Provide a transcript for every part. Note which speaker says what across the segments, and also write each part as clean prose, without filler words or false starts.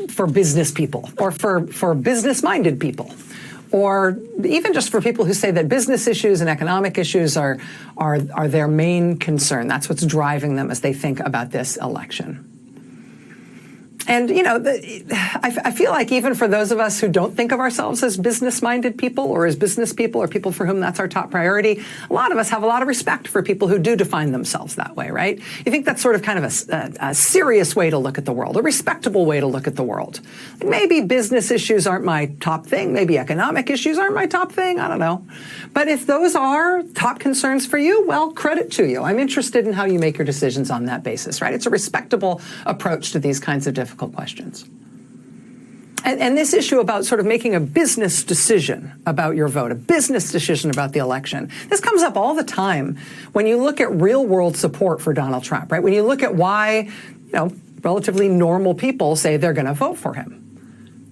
Speaker 1: for business people or for business-minded people, or even just for people who say that business issues and economic issues are their main concern. That's what's driving them as they think about this election. And, you know, I feel like even for those of us who don't think of ourselves as business-minded people or as business people or people for whom that's our top priority, a lot of us have a lot of respect for people who do define themselves that way, right? You think that's sort of kind of a serious way to look at the world, a respectable way to look at the world. Maybe business issues aren't my top thing. Maybe economic issues aren't my top thing. I don't know. But if those are top concerns for you, well, credit to you. I'm interested in how you make your decisions on that basis, right? It's a respectable approach to these kinds of difficult questions. And this issue about sort of making a business decision about your vote, a business decision about the election, this comes up all the time when you look at real world support for Donald Trump, right? When you look at why, you know, relatively normal people say they're going to vote for him.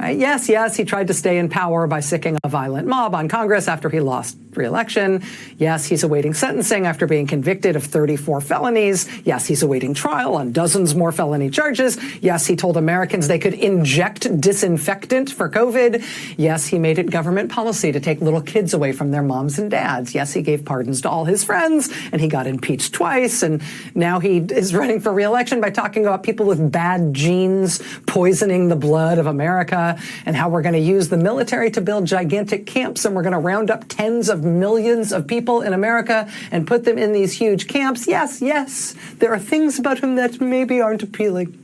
Speaker 1: Right? Yes, he tried to stay in power by sicking a violent mob on Congress after he lost re-election. Yes, he's awaiting sentencing after being convicted of 34 felonies. Yes, he's awaiting trial on dozens more felony charges. Yes, he told Americans they could inject disinfectant for COVID. Yes, he made it government policy to take little kids away from their moms and dads. Yes, he gave pardons to all his friends, and he got impeached twice. And now he is running for re-election by talking about people with bad genes poisoning the blood of America, and how we're going to use the military to build gigantic camps, and we're going to round up tens of millions of people in America and put them in these huge camps. Yes, there are things about him that maybe aren't appealing.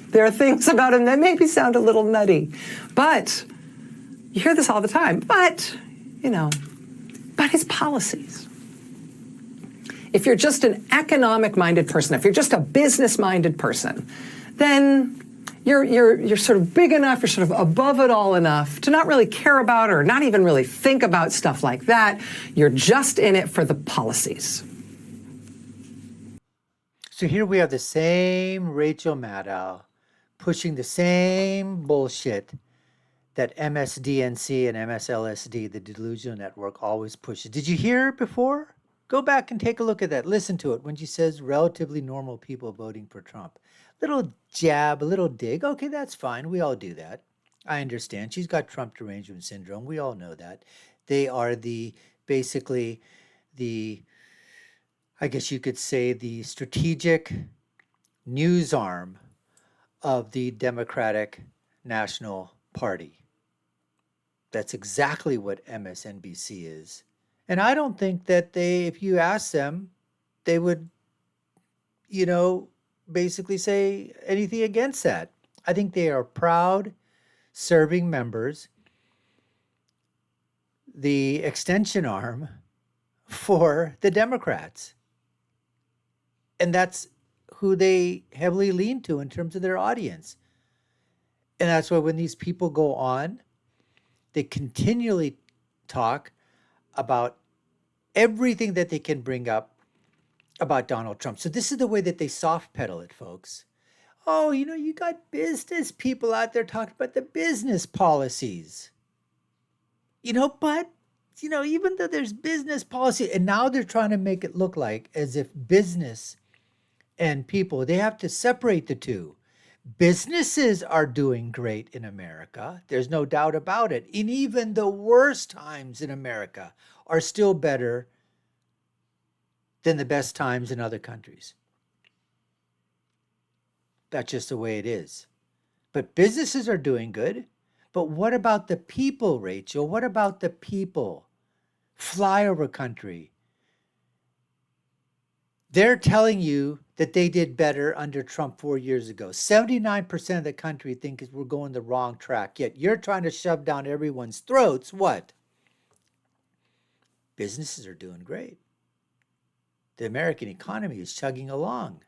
Speaker 1: There are things about him that maybe sound a little nutty. But you hear this all the time. But, you know, but his policies. If you're just an economic-minded person, if you're just a business-minded person, then you're sort of big enough, you're sort of above it all enough to not really care about or not even really think about stuff like that. You're just in it for the policies.
Speaker 2: So here we have the same Rachel Maddow pushing the same bullshit that MSDNC and MSLSD, the delusional network, always pushes. Did you hear it before? Go back and take a look at that. Listen to it when she says relatively normal people voting for Trump. Little jab, a little dig. Okay, that's fine. We all do that. I understand. She's got Trump derangement syndrome. We all know that. They are basically the, I guess you could say, the strategic news arm of the Democratic National Party. That's exactly what MSNBC is. And I don't think that if you ask them, they would, you know, basically say anything against that. I think they are proud serving members, the extension arm for the Democrats. And that's who they heavily lean to in terms of their audience. And that's why when these people go on, they continually talk about everything that they can bring up about Donald Trump. So this is the way that they soft pedal it, folks. Oh, you know, you got business people out there talking about the business policies. You know, but, you know, even though there's business policy, and now they're trying to make it look like as if business and people, they have to separate the two. Businesses are doing great in America. There's no doubt about it. And even the worst times in America are still better than the best times in other countries. That's just the way it is. But businesses are doing good. But what about the people, Rachel? What about the people? Flyover country. They're telling you that they did better under Trump 4 years ago. 79% of the country think we're going the wrong track. Yet you're trying to shove down everyone's throats. What? Businesses are doing great. The American economy is chugging along.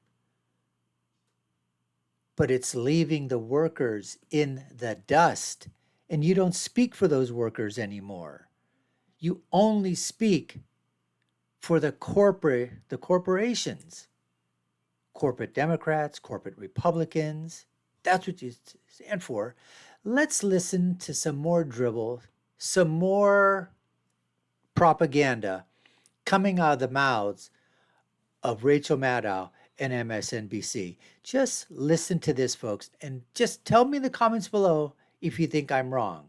Speaker 2: But it's leaving the workers in the dust. And you don't speak for those workers anymore. You only speak for the corporations. Corporate Democrats, corporate Republicans. That's what you stand for. Let's listen to some more dribble, some more propaganda coming out of the mouths of Rachel Maddow and MSNBC. Just listen to this, folks, and just tell me in the comments below if you think I'm wrong.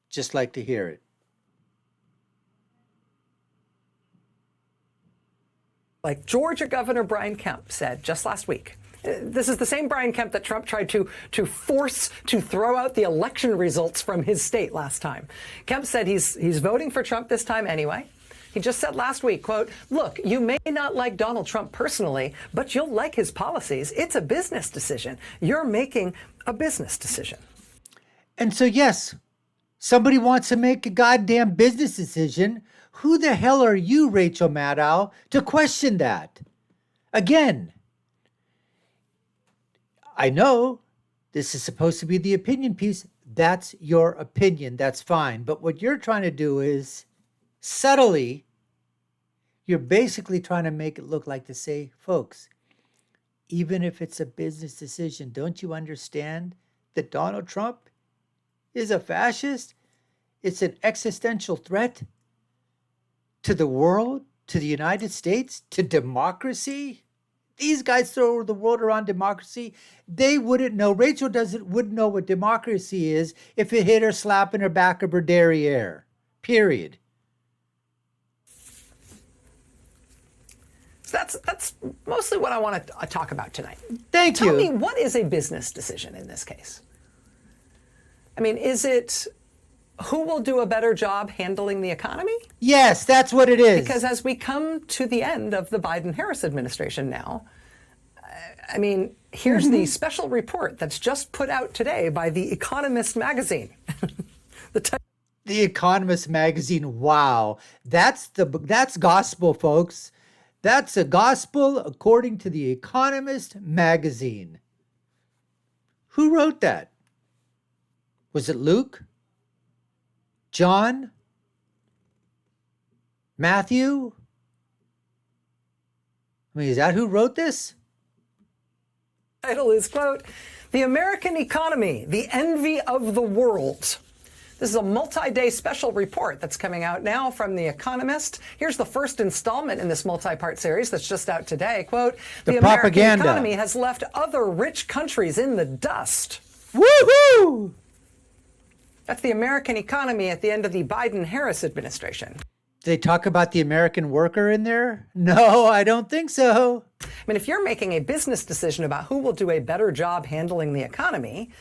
Speaker 2: Just like to hear it.
Speaker 1: Like Georgia Governor Brian Kemp said just last week. This is the same Brian Kemp that Trump tried to force to throw out the election results from his state last time. Kemp said he's voting for Trump this time anyway. He just said last week, quote, "Look, you may not like Donald Trump personally, but you'll like his policies. It's a business decision. You're making a business decision."
Speaker 2: And so, yes, somebody wants to make a goddamn business decision. Who the hell are you, Rachel Maddow, to question that? Again, I know this is supposed to be the opinion piece. That's your opinion. That's fine. But what you're trying to do is subtly, you're basically trying to make it look like to say, folks, even if it's a business decision, don't you understand that Donald Trump is a fascist? It's an existential threat to the world, to the United States, to democracy. These guys throw the world around democracy. They wouldn't know. Rachel wouldn't know what democracy is if it hit her slap in her back of her derriere. Period.
Speaker 1: So that's mostly what I want to talk about tonight.
Speaker 2: Thank you.
Speaker 1: Tell me, what is a business decision in this case? I mean, is it who will do a better job handling the economy?
Speaker 2: Yes, that's what it is.
Speaker 1: Because as we come to the end of the Biden-Harris administration now, I mean, here's the special report that's just put out today by The Economist magazine.
Speaker 2: The Economist magazine. Wow. That's gospel, folks. That's a gospel according to The Economist magazine. Who wrote that? Was it Luke? John? Matthew? I mean, is that who wrote this?
Speaker 1: Title is, quote, "The American Economy, the Envy of the World." This is a multi-day special report that's coming out now from The Economist. Here's the first installment in this multi-part series that's just out today. Quote, "The American economy has left other rich countries in the dust."
Speaker 2: Woohoo!
Speaker 1: That's the American economy at the end of the Biden-Harris administration.
Speaker 2: Do they talk about the American worker in there? No, I don't think so.
Speaker 1: I mean, if you're making a business decision about who will do a better job handling the economy,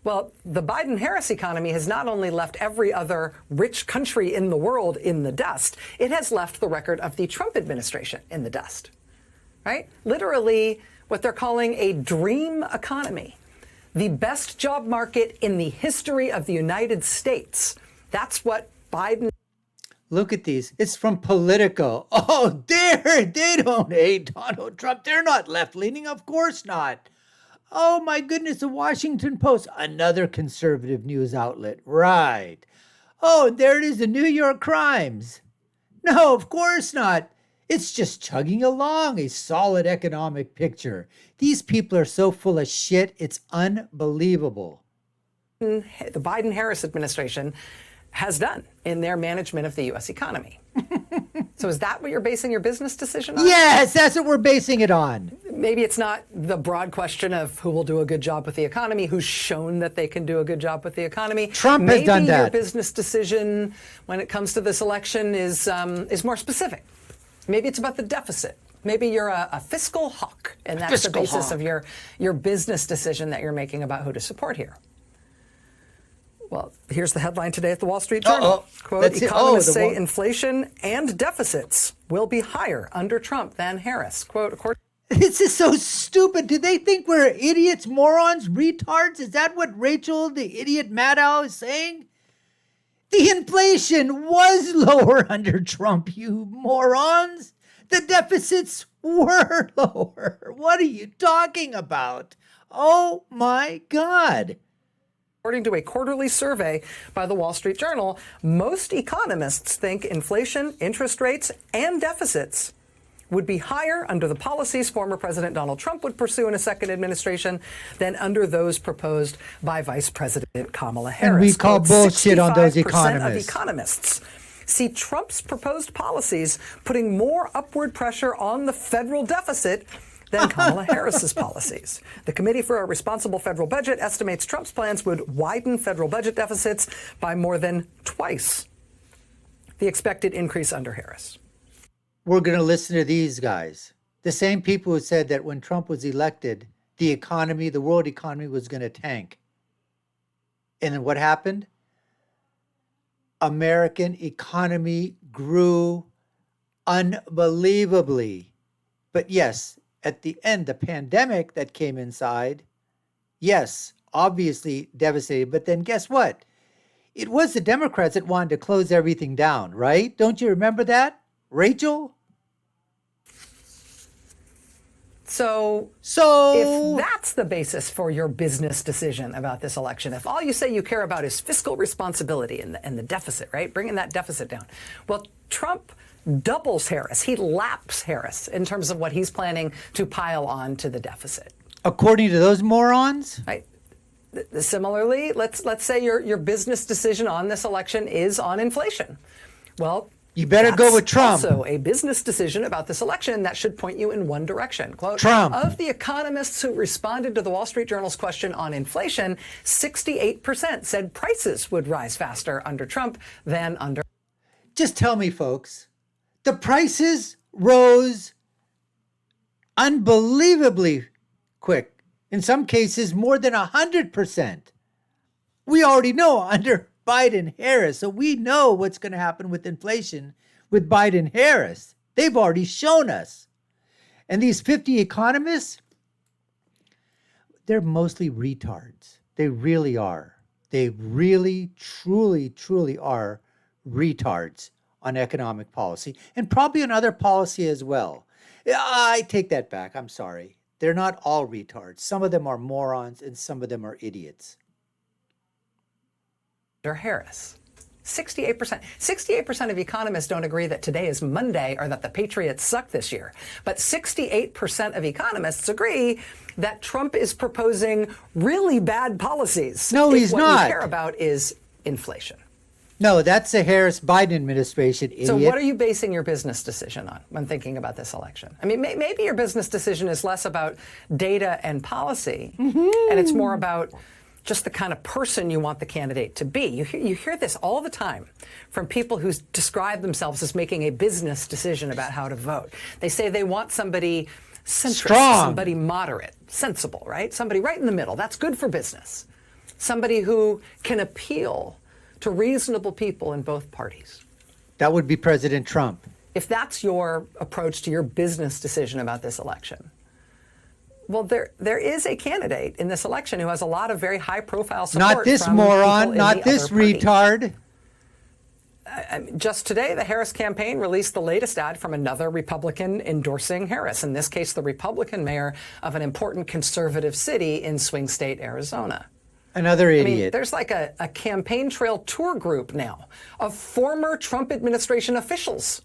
Speaker 1: well, the Biden-Harris economy has not only left every other rich country in the world in the dust, it has left the record of the Trump administration in the dust, right? Literally what they're calling a dream economy. The best job market in the history of the United States. That's what Biden...
Speaker 2: Look at these. It's from Politico. Oh, they don't hate Donald Trump. They're not left-leaning. Of course not. Oh, my goodness. The Washington Post, another conservative news outlet. Right. Oh, there it is, the New York Crimes. No, of course not. It's just chugging along, a solid economic picture. These people are so full of shit, it's unbelievable.
Speaker 1: The Biden-Harris administration has done in their management of the U.S. economy. So is that what you're basing your business decision on?
Speaker 2: Yes, that's what we're basing it on.
Speaker 1: Maybe it's not the broad question of who will do a good job with the economy, who's shown that they can do a good job with the economy.
Speaker 2: Trump has done that.
Speaker 1: Maybe your business decision when it comes to this election is more specific. Maybe it's about the deficit. Maybe you're a fiscal hawk, and that's the basis of your business decision that you're making about who to support here. Well, here's the headline today at the Wall Street Journal. Quote, economists say inflation and deficits will be higher under Trump than Harris. Quote, according...
Speaker 2: This is so stupid. Do they think we're idiots, morons, retards? Is that what Rachel, the idiot Maddow, is saying? The inflation was lower under Trump, you morons. The deficits were lower. What are you talking about? Oh, my God.
Speaker 1: According to a quarterly survey by the Wall Street Journal, most economists think inflation, interest rates, and deficits would be higher under the policies former President Donald Trump would pursue in a second administration than under those proposed by Vice President Kamala Harris.
Speaker 2: And we call bullshit on those
Speaker 1: 65%
Speaker 2: economists.
Speaker 1: of economists see Trump's proposed policies putting more upward pressure on the federal deficit than Kamala Harris's policies. The Committee for a Responsible Federal Budget estimates Trump's plans would widen federal budget deficits by more than twice the expected increase under Harris.
Speaker 2: We're going to listen to these guys. The same people who said that when Trump was elected, the economy, the world economy was going to tank. And then what happened? American economy grew unbelievably. But yes, at the end, the pandemic that came inside, yes, obviously devastated. But then guess what? It was the Democrats that wanted to close everything down, right? Don't you remember that, Rachel?
Speaker 1: So if that's the basis for your business decision about this election, if all you say you care about is fiscal responsibility and the deficit, right? Bringing that deficit down. Well, Trump doubles Harris. He laps Harris in terms of what he's planning to pile on to the deficit.
Speaker 2: According to those morons?
Speaker 1: Right. Similarly, let's say your business decision on this election is on inflation. Well,
Speaker 2: you better go with Trump.
Speaker 1: Also, a business decision about this election that should point you in one direction. Quote,
Speaker 2: Trump.
Speaker 1: Of the economists who responded to the Wall Street Journal's question on inflation, 68% said prices would rise faster under Trump than under.
Speaker 2: Just tell me, folks, the prices rose unbelievably quick. In some cases, more than 100%. We already know under Biden-Harris, so we know what's going to happen with inflation with Biden-Harris. They've already shown us. And these 50 economists, they're mostly retards. They really are. They really, truly, truly are retards on economic policy and probably on other policy as well. I take that back. I'm sorry. They're not all retards. Some of them are morons and some of them are idiots.
Speaker 1: Harris. 68%. 68% of economists don't agree that today is Monday or that the Patriots suck this year. But 68% of economists agree that Trump is proposing really bad policies.
Speaker 2: No, he's
Speaker 1: not.
Speaker 2: not.
Speaker 1: What you care about is inflation.
Speaker 2: No, that's the Harris-Biden administration, idiot.
Speaker 1: So what are you basing your business decision on when thinking about this election? I mean, maybe your business decision is less about data and policy, and it's more about just the kind of person you want the candidate to be. You hear this all the time from people who describe themselves as making a business decision about how to vote. They say they want somebody centrist,
Speaker 2: strong,
Speaker 1: somebody moderate, sensible, right? Somebody right in the middle. That's good for business. Somebody who can appeal to reasonable people in both parties.
Speaker 2: That would be President Trump.
Speaker 1: If that's your approach to your business decision about this election, well, there is a candidate in this election who has a lot of very high-profile support.
Speaker 2: Not this
Speaker 1: from
Speaker 2: moron,
Speaker 1: people
Speaker 2: not
Speaker 1: in the
Speaker 2: this
Speaker 1: other party.
Speaker 2: retard.
Speaker 1: Just today, the Harris campaign released the latest ad from another Republican endorsing Harris, in this case, the Republican mayor of an important conservative city in swing state Arizona.
Speaker 2: Another idiot.
Speaker 1: I mean, there's like a campaign trail tour group now of former Trump administration officials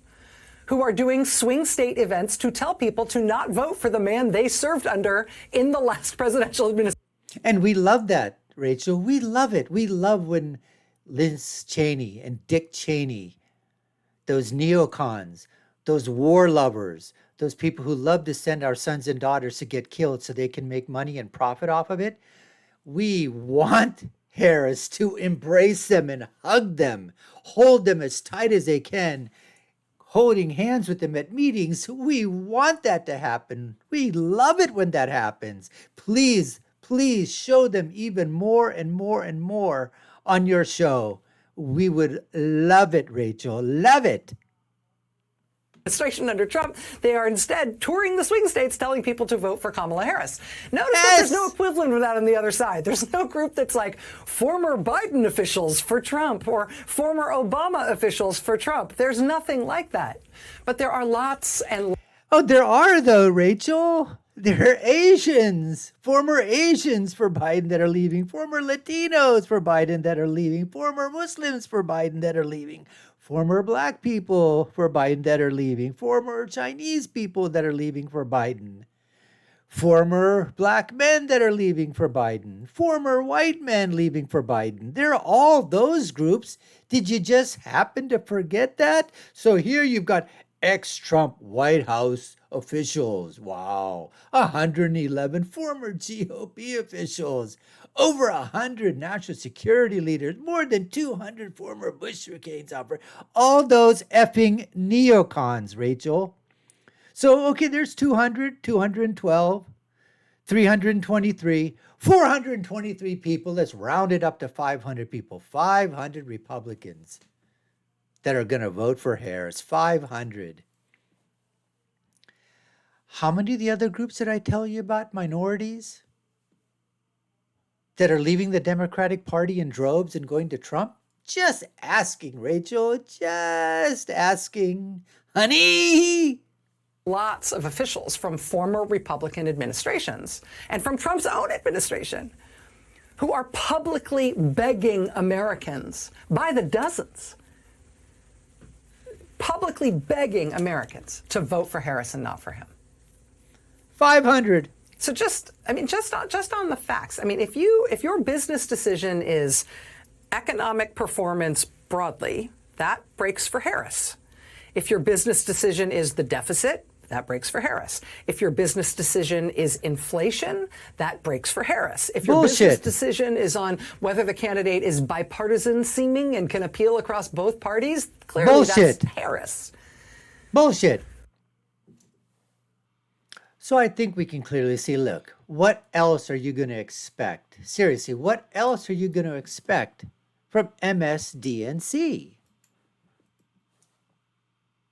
Speaker 1: who are doing swing state events to tell people to not vote for the man they served under in the last presidential administration.
Speaker 2: And we love that, Rachel. We love it. We love when Liz Cheney and Dick Cheney, those neocons, those war lovers, those people who love to send our sons and daughters to get killed so they can make money and profit off of it. We want Harris to embrace them and hug them, hold them as tight as they can, holding hands with them at meetings. We want that to happen. We love it when that happens. Please, please show them even more and more and more on your show. We would love it, Rachel. Love it.
Speaker 1: Administration under Trump, they are instead touring the swing states telling people to vote for Kamala Harris. Notice that there's no equivalent of that on the other side. There's no group that's like former Biden officials for Trump or former Obama officials for Trump. There's nothing like that. But there are lots and...
Speaker 2: Oh, there are though, Rachel. There are Asians, former Asians for Biden that are leaving, former Latinos for Biden that are leaving, former Muslims for Biden that are leaving, former Black people for Biden that are leaving, former Chinese people that are leaving for Biden, former Black men that are leaving for Biden, former white men leaving for Biden. They're all those groups. Did you just happen to forget that? So here you've got ex-Trump White House officials. Wow. 111 former GOP officials. Over 100 national security leaders. More than 200 former Bush McCain's operators. All those effing neocons, Rachel. So, okay, there's 200, 212, 323, 423 people. Let's round it up to 500 people. 500 Republicans that are going to vote for Harris. 500. How many of the other groups did I tell you about? Minorities that are leaving the Democratic Party in droves and going to Trump? Just asking, Rachel. Just asking. Honey.
Speaker 1: Lots of officials from former Republican administrations and from Trump's own administration who are publicly begging Americans by the dozens, publicly begging Americans to vote for Harris and not for him.
Speaker 2: 500.
Speaker 1: So just on the facts. I mean, if your business decision is economic performance broadly, that breaks for Harris. If your business decision is the deficit, that breaks for Harris. If your business decision is inflation, that breaks for Harris. If your business decision is on whether the candidate is bipartisan seeming and can appeal across both parties, clearly that's Harris.
Speaker 2: Bullshit. So I think we can clearly see, look, what else are you going to expect? Seriously, what else are you going to expect from MSDNC?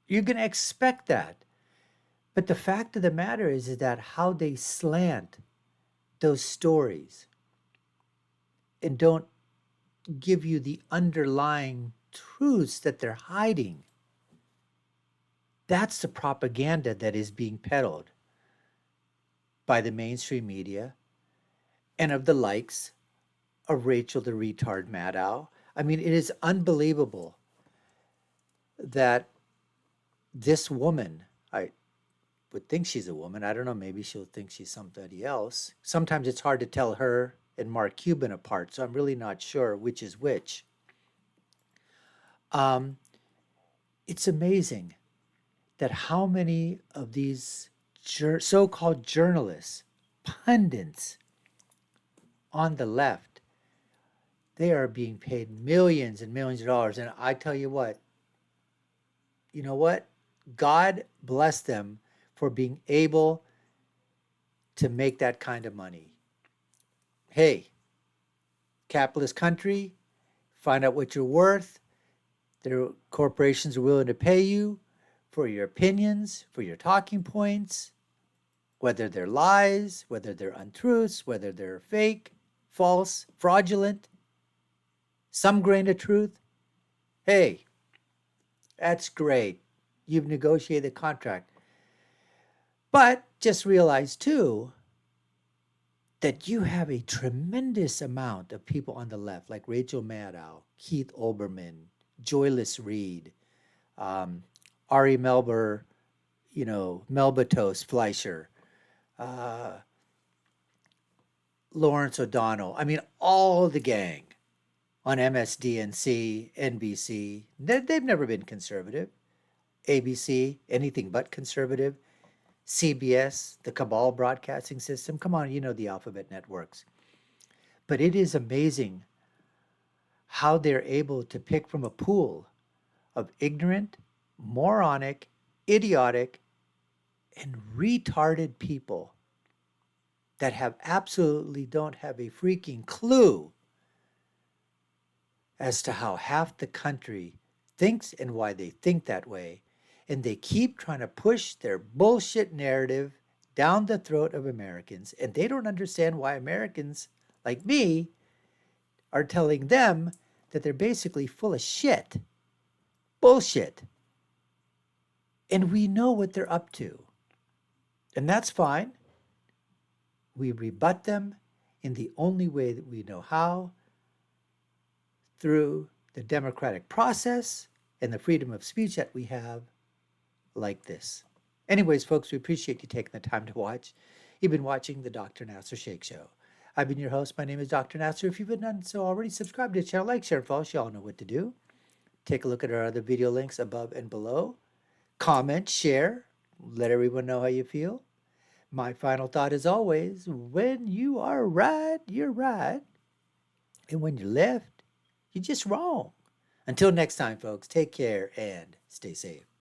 Speaker 2: You're going to expect that. But the fact of the matter is that how they slant those stories and don't give you the underlying truths that they're hiding. That's the propaganda that is being peddled by the mainstream media and of the likes of Rachel the retard Maddow. I mean, it is unbelievable that this woman, I would think she's a woman. I don't know. Maybe she'll think she's somebody else. Sometimes it's hard to tell her and Mark Cuban apart, so I'm really not sure which is which. It's amazing that how many of these so-called journalists, pundits on the left, they are being paid millions and millions of dollars. And I tell you what, you know what? God bless them for being able to make that kind of money. Hey, capitalist country, find out what you're worth. Their corporations are willing to pay you for your opinions, for your talking points, whether they're lies, whether they're untruths, whether they're fake, false, fraudulent, some grain of truth. Hey, that's great. You've negotiated the contract. But just realize, too, that you have a tremendous amount of people on the left, like Rachel Maddow, Keith Olbermann, Joyless Reed, Ari Melber, Melbatos Fleischer, Lawrence O'Donnell. I mean, all the gang on MSDNC, NBC. They've never been conservative. ABC, anything but conservative. CBS, the Cabal Broadcasting System. Come on, you know the alphabet networks. But it is amazing how they're able to pick from a pool of ignorant, moronic, idiotic, and retarded people that absolutely don't have a freaking clue as to how half the country thinks and why they think that way. And they keep trying to push their bullshit narrative down the throat of Americans. And they don't understand why Americans like me are telling them that they're basically full of shit. Bullshit. And we know what they're up to. And that's fine. We rebut them in the only way that we know how, through the democratic process and the freedom of speech that we have, like this. Anyways, folks, we appreciate you taking the time to watch. You've been watching the Dr. Nasser Shake Show. I've been your host. My name is Dr. Nasser. If you've done so already, subscribe to the channel, like, share, and follow. You all know what to do. Take a look at our other video links above and below. comment, share, let everyone know how you feel. My final thought is always, when you are right, you're right. And when you're left, you're just wrong. Until next time, folks, take care and stay safe.